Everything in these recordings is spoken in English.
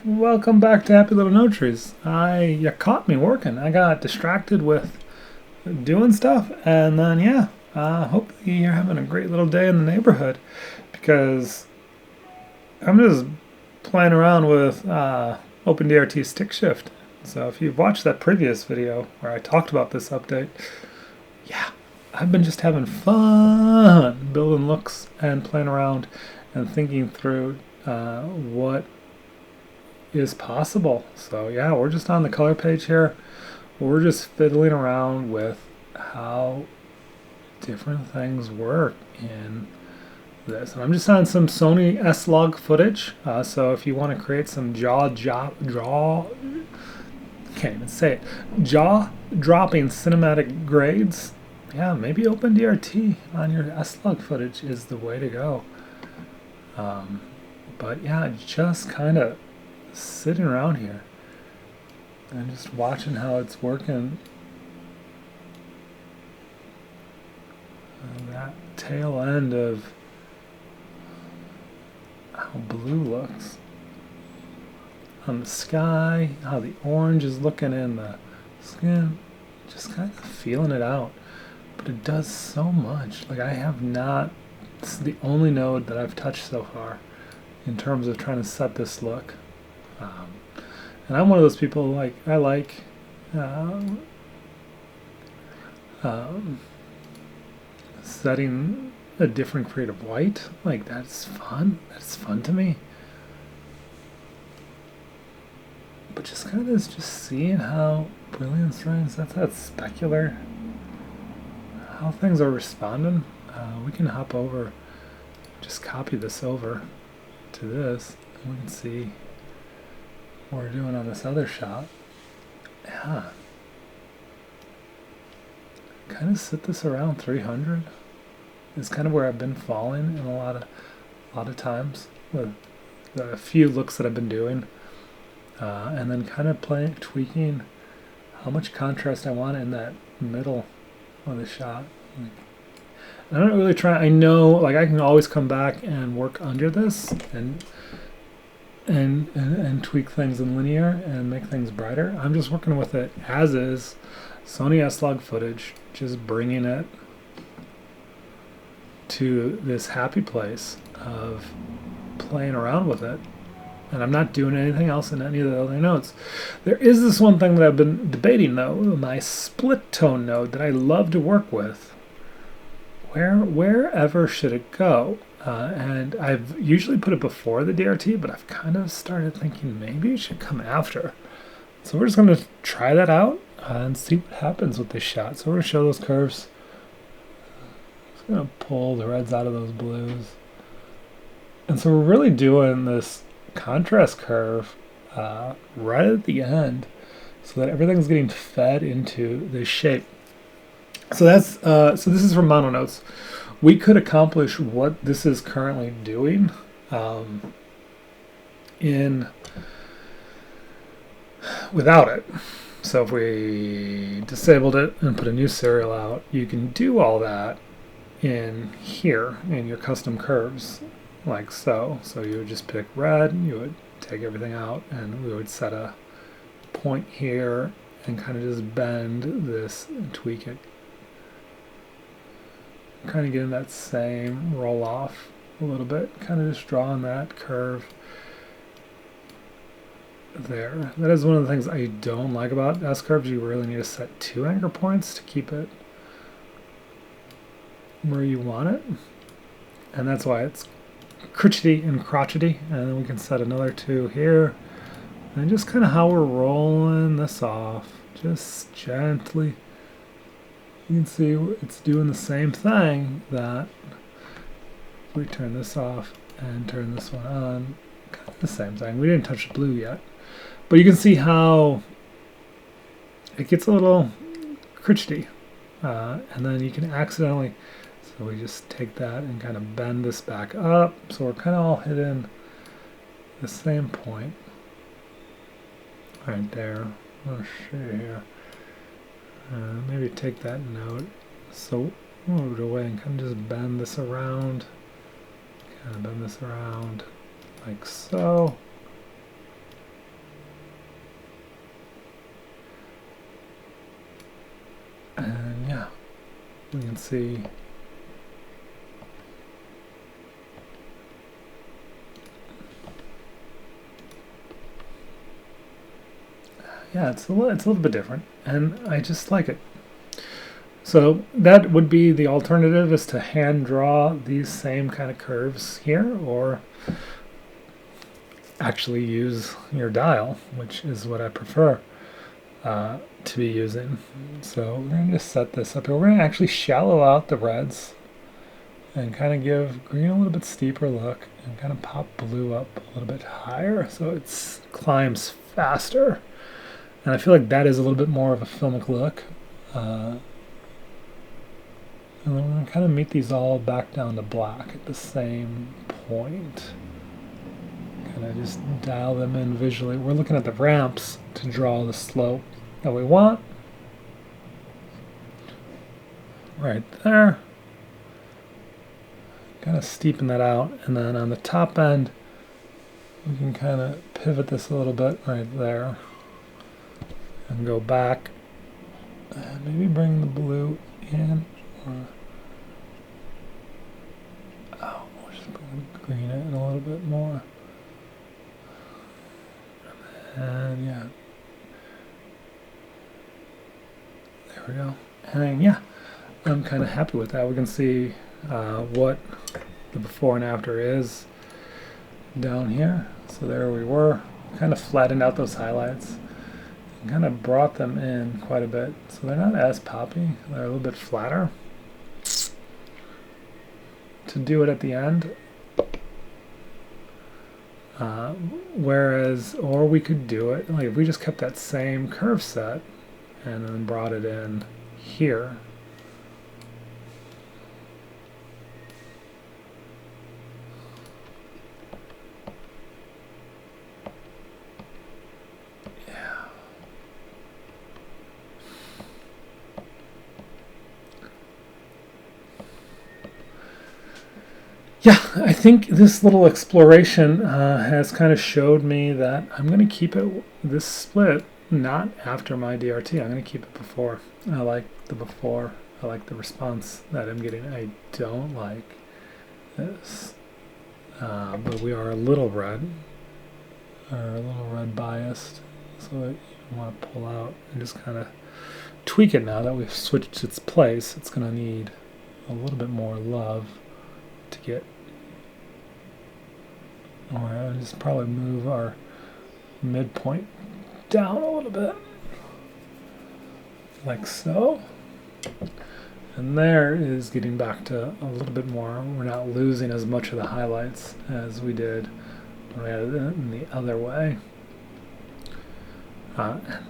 Welcome back to Happy Little Node Trees. You caught me working. I got distracted with doing stuff, and then hopefully you're having a great little day in the neighborhood, because I'm just playing around with OpenDRT STICKSHIFT. So if you've watched that previous video where I talked about this update, I've been just having fun building looks and playing around and thinking through what is possible. So we're just on the color page here. We're just fiddling around with how different things work in this. And I'm just on some Sony S-Log footage. So if you want to create some jaw-dropping cinematic grades, maybe OpenDRT on your S-Log footage is the way to go. But just kind of sitting around here and just watching how it's working. That tail end of how blue looks on the sky, how the orange is looking in the skin, just kind of feeling it out. But it does so much. Like, this is the only node that I've touched so far in terms of trying to set this look. And I'm one of those people, I like setting a different creative white. Like, that's fun. That's fun to me. But just kind of just seeing how brilliance rings, that's that specular, how things are responding. We can hop over, just copy this over to this, and we can see what we're doing on this other shot. Kind of sit this around 300 is kind of where I've been falling in a lot of times with the few looks that I've been doing, and then kind of tweaking how much contrast I want in that middle of the shot. I don't really try. I know, I can always come back and work under this and tweak things in linear and make things brighter. I'm just working with it as is, Sony S-Log footage, just bringing it to this happy place of playing around with it. And I'm not doing anything else in any of the other nodes. There is this one thing that I've been debating, though, my split tone node that I love to work with. Wherever should it go? And I've usually put it before the DRT, but I've kind of started thinking maybe it should come after. So we're just going to try that out and see what happens with this shot. So we're going to show those curves. Just going to pull the reds out of those blues. And so we're really doing this contrast curve right at the end so that everything's getting fed into this shape. So that's so this is from mono nodes. We could accomplish what this is currently doing without it. So if we disabled it and put a new serial out, you can do all that in here in your custom curves, like so. So you would just pick red, you would take everything out, and we would set a point here and kind of just bend this and tweak it. Kind of getting that same roll off a little bit, kind of just drawing that curve there. That is one of the things I don't like about S-curves. You really need to set 2 anchor points to keep it where you want it. And that's why it's crotchety and crotchety. And then we can set another 2 here. And just kind of how we're rolling this off, just gently. You can see it's doing the same thing that if we turn this off and turn this one on, kind of the same thing. We didn't touch the blue yet, but you can see how it gets a little crotchety, and then you can accidentally, so we just take that and kind of bend this back up, so we're kind of all hitting the same point right there. I'll show you here. Maybe take that node, so move it away and kind of just bend this around, like so. we can see yeah, it's a little bit different, and I just like it. So that would be the alternative, is to hand draw these same kind of curves here, or actually use your dial, which is what I prefer to be using. So we're going to just set this up here. We're going to actually shallow out the reds and kind of give green a little bit steeper look, and kind of pop blue up a little bit higher so it climbs faster. And I feel like that is a little bit more of a filmic look. And then we're going to kind of meet these all back down to black at the same point. Kind of just dial them in visually. We're looking at the ramps to draw the slope that we want. Right there. Kind of steepen that out. And then on the top end, we can kind of pivot this a little bit right there. And go back. And maybe bring the blue in. We'll just green it in a little bit more. And yeah, there we go. And yeah, I'm kind of happy with that. We can see what the before and after is down here. So there we were, kind of flattened out those highlights and kind of brought them in quite a bit. So they're not as poppy, they're a little bit flatter. To do it at the end, or we could do it like if we just kept that same curve set and then brought it in here. Yeah, I think this little exploration has kind of showed me that I'm going to keep this split not after my DRT. I'm going to keep it before. I like the before. I like the response that I'm getting. I don't like this. But we are a little red, or a little red biased. So you want to pull out and just kind of tweak it now that we've switched its place. It's going to need a little bit more love to get. Alright, I'll just probably move our midpoint down a little bit, like so. And there is getting back to a little bit more. We're not losing as much of the highlights as we did when we had it in the other way.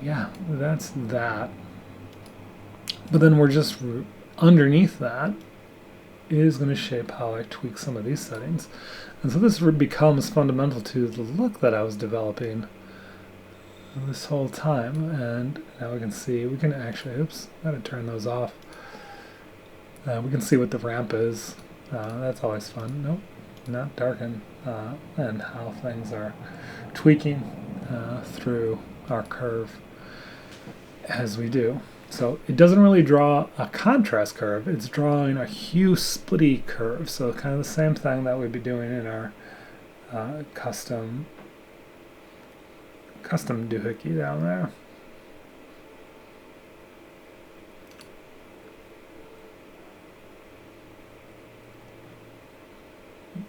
Yeah, that's that. But then we're just underneath that is going to shape how I tweak some of these settings. And so this becomes fundamental to the look that I was developing this whole time. And now we can see, we can actually, oops, got to turn those off. We can see what the ramp is. That's always fun. Nope, not darken. And how things are tweaking through our curve as we do. So it doesn't really draw a contrast curve, it's drawing a hue splitty curve. So kind of the same thing that we'd be doing in our custom doohickey down there.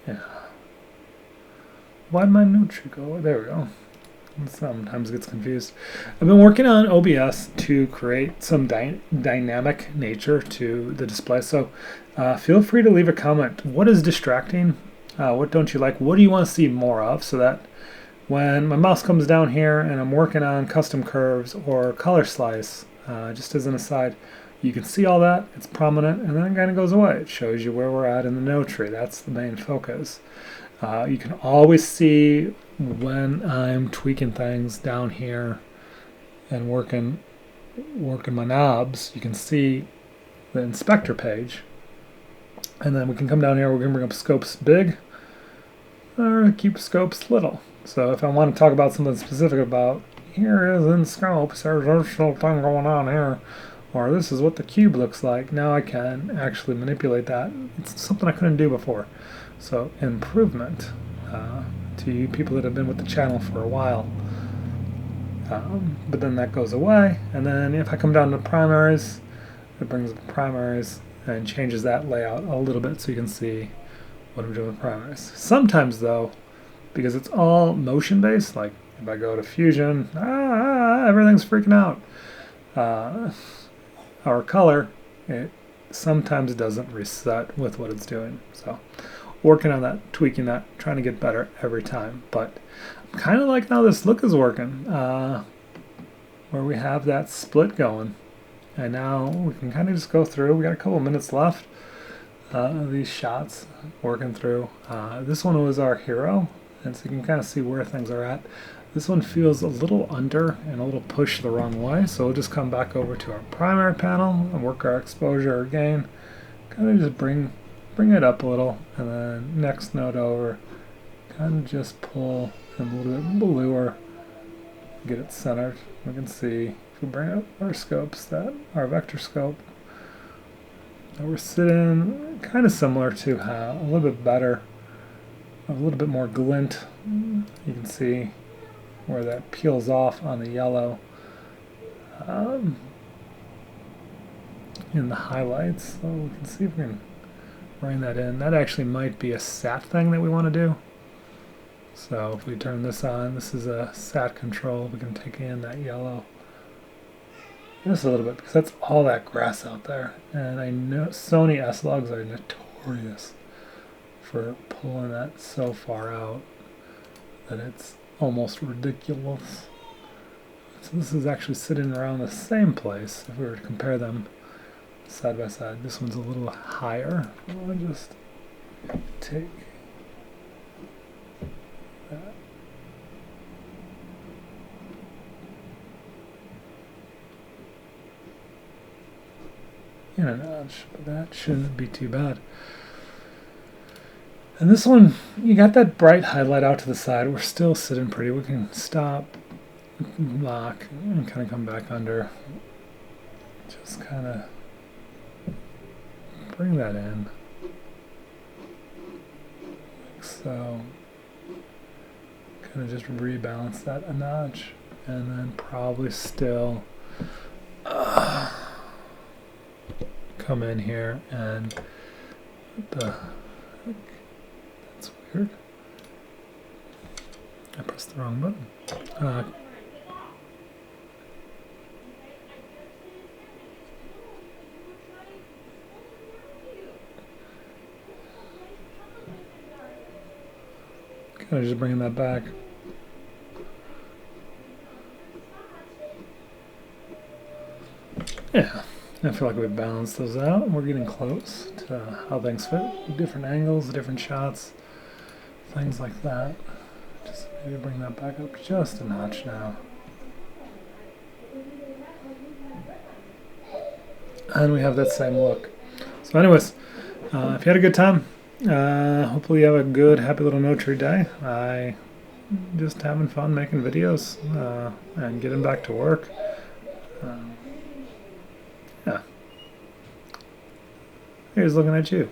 Yeah. Why'd my Nuke go? There we go. Sometimes gets confused. I've been working on OBS to create some dynamic nature to the display. So feel free to leave a comment. What is distracting? What don't you like? What do you want to see more of? So that when my mouse comes down here and I'm working on custom curves or color slice, just as an aside, you can see all that. It's prominent, and then it kind of goes away. It shows you where we're at in the node tree. That's the main focus. You can always see when I'm tweaking things down here and working my knobs. You can see the inspector page, and then we can come down here. We're going to bring up scopes big or keep scopes little. So if I want to talk about something specific about here is in scopes, there's a little thing going on here. or this is what the cube looks like. Now I can actually manipulate that. It's something I couldn't do before. So improvement to you people that have been with the channel for a while. But then that goes away, and then if I come down to primaries, it brings up primaries and changes that layout a little bit so you can see what I'm doing with primaries. Sometimes though, because it's all motion based, like if I go to Fusion, everything's freaking out. Our color, it sometimes doesn't reset with what it's doing. So working on that, tweaking that, trying to get better every time. But I'm kind of like how this look is working, where we have that split going. And now we can kind of just go through. We got a couple minutes left of these shots working through. This one was our hero, and so you can kind of see where things are at. This one feels a little under and a little pushed the wrong way, so we'll just come back over to our primary panel and work our exposure again. Kind of just bring it up a little, and then next node over, kind of just pull a little bit bluer, get it centered. We can see if we bring up our scopes, that our vector scope, that we're sitting kind of similar to how a little bit better, a little bit more glint. You can see where that peels off on the yellow in the highlights. So we can see if we can bring that in. That actually might be a SAT thing that we want to do. So if we turn this on, this is a SAT control. We can take in that yellow just a little bit because that's all that grass out there. And I know Sony S-Logs are notorious for pulling that so far out that it's almost ridiculous. So this is actually sitting around the same place if we were to compare them side by side. This one's a little higher. I'll just take that. In a notch, but that shouldn't be too bad. And this one, you got that bright highlight out to the side. We're still sitting pretty. We can stop, lock, and kind of come back under. Just kind of bring that in. Like so. Kind of just rebalance that a notch. And then probably still come in here and that's weird. I pressed the wrong button. Kind of just bringing that back. Yeah, I feel like we've balanced those out and we're getting close to how things fit. Different angles, different shots, things like that. Just maybe bring that back up just a notch now. And we have that same look. So anyways, if you had a good time, hopefully you have a good, happy little no tree day. I just having fun making videos and getting back to work. Yeah. Here's looking at you.